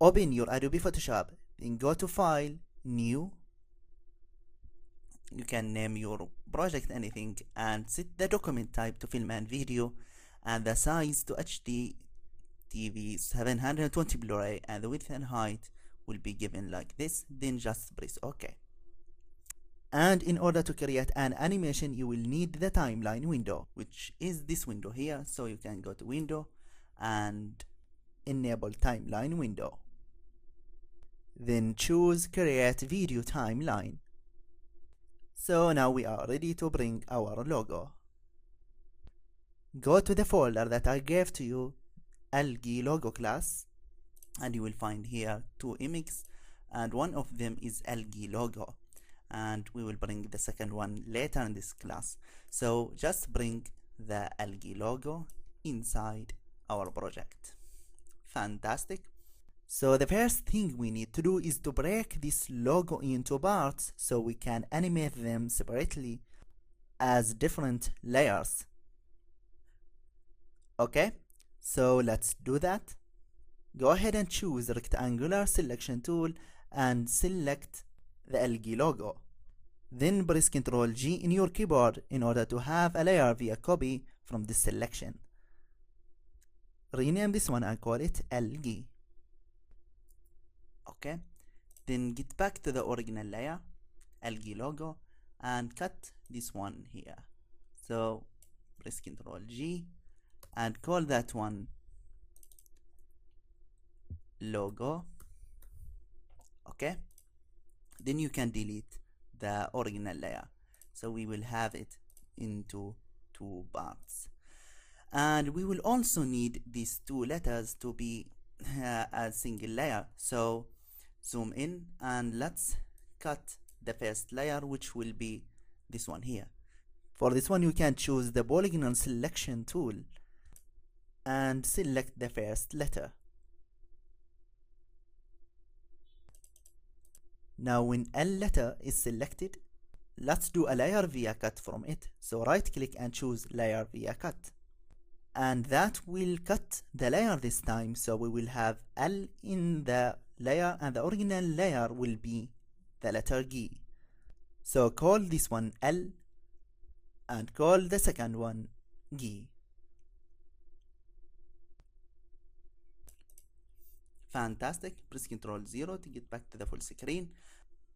open your Adobe Photoshop, then go to File, New. You can name your project anything and set the document type to film and video and the size to HD TV 720 Blu-ray, and the width and height will be given like this. Then just press OK. And in order to create an animation, you will need the timeline window, which is this window here. So you can go to Window and enable timeline window. Then choose Create Video Timeline. So now we are ready to bring our logo. Go to the folder that I gave to you, Algae Logo class, and you will find here two images, and one of them is Algae Logo, and we will bring the second one later in this class. So just bring the Algae Logo inside our project. Fantastic. So the first thing we need to do is to break this logo into parts so we can animate them separately as different layers. Okay, so let's do that. Go ahead and choose the rectangular selection tool and select the Algae logo. Then press Ctrl G in your keyboard in order to have a layer via copy from this selection. Rename this one and call it Algae. Okay, then get back to the original layer, Algae logo, and cut this one here. So press Ctrl G and call that one logo. Okay, then you can delete the original layer, so we will have it into two parts. And we will also need these two letters to be a single layer. So zoom in and let's cut the first layer, which will be this one here. For this one you can choose the polygonal selection tool and select the first letter. Now when L letter is selected, let's do a layer via cut from it. So right click and choose layer via cut, and that will cut the layer this time. So we will have L in the layer and the original layer will be the letter G. So call this one L and call the second one G. Fantastic. Press Ctrl 0 to get back to the full screen.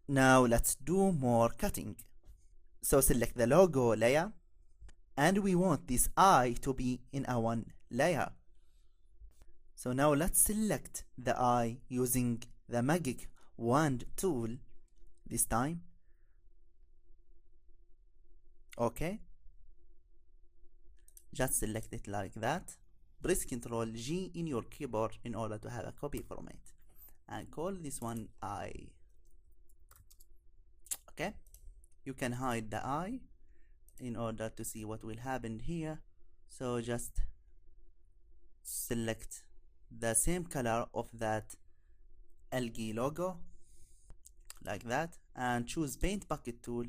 Now let's do more cutting. So select the logo layer, and we want this eye to be in a one layer. So now let's select the eye using the magic wand tool this time. Okay, just select it like that. Press Ctrl G in your keyboard in order to have a copy from it, and call this one eye. Okay, you can hide the eye in order to see what will happen here. So just select the same color of that Algae logo like that, and choose Paint Bucket tool,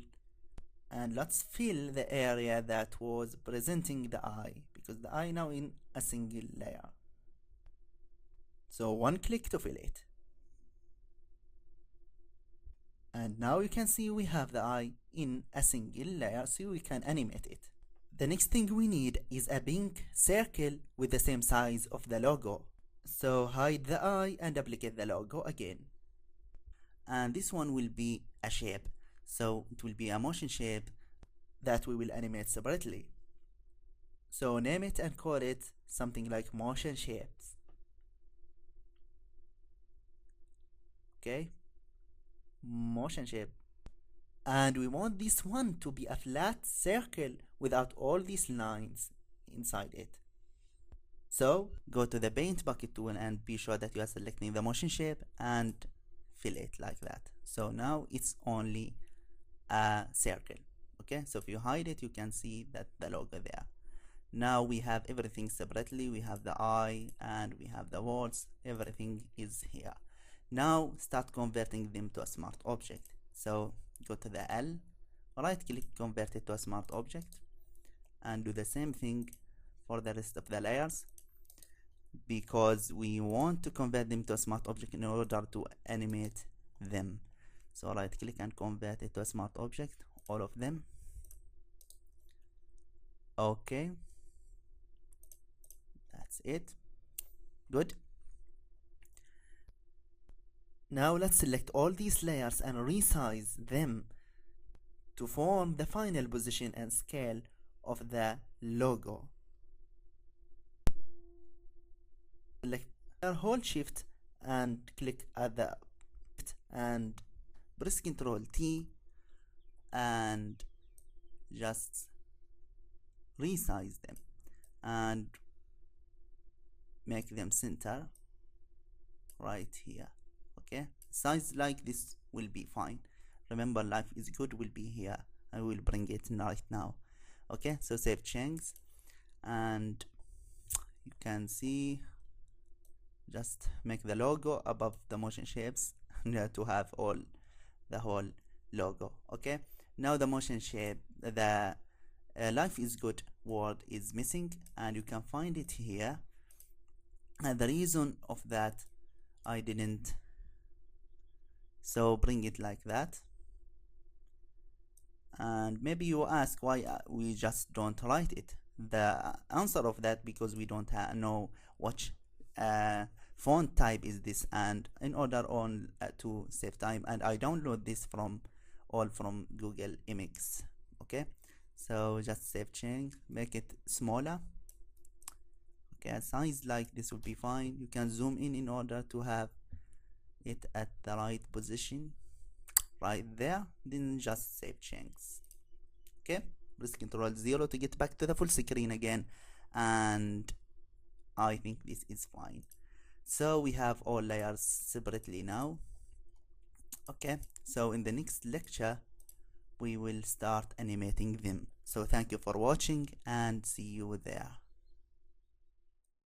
and let's fill the area that was presenting the eye, because the eye now in a single layer. So one click to fill it, and now you can see we have the eye in a single layer, so we can animate it. The next thing we need is a pink circle with the same size of the logo. So hide the eye and duplicate the logo again, and this one will be a shape, so it will be a motion shape that we will animate separately. So name it and call it something like motion shapes. Okay, motion shape. And we want this one to be a flat circle without all these lines inside it. So go to the Paint Bucket tool and be sure that you are selecting the motion shape and fill it like that. So now it's only a circle. Okay, so if you hide it, you can see that the logo there. Now we have everything separately. We have the eye and we have the words. Everything is here. Now start converting them to a smart object. So go to the L, right click, convert it to a smart object, and do the same thing for the rest of the layers. because we want to convert them to a smart object in order to animate them. So right click and convert it to a smart object, all of them. Okay, that's it. Good. Now let's select all these layers and resize them to form the final position and scale of the logo. Select hold shift and click at the and press Ctrl T and just resize them and make them center right here. Okay, size like this will be fine. Remember, life is good will be here. I will bring it right now. Okay, so save changes, and you can see, just make the logo above the motion shapes to have all the whole logo. Okay, now the motion shape, the life is good word is missing, and you can find it here, and the reason of that I didn't, so bring it like that. And maybe you ask why we just don't write it. The answer of that, because we don't know which font type is this, and in order on to save time, and I download this from Google Images. Okay, so just save change, make it smaller. Okay, a size like this will be fine. You can zoom in order to have it at the right position right there, then just save changes. Okay, press Ctrl 0 to get back to the full screen again, and I think this is fine. So we have all layers separately now. Okay, so in the next lecture we will start animating them. So thank you for watching and see you there.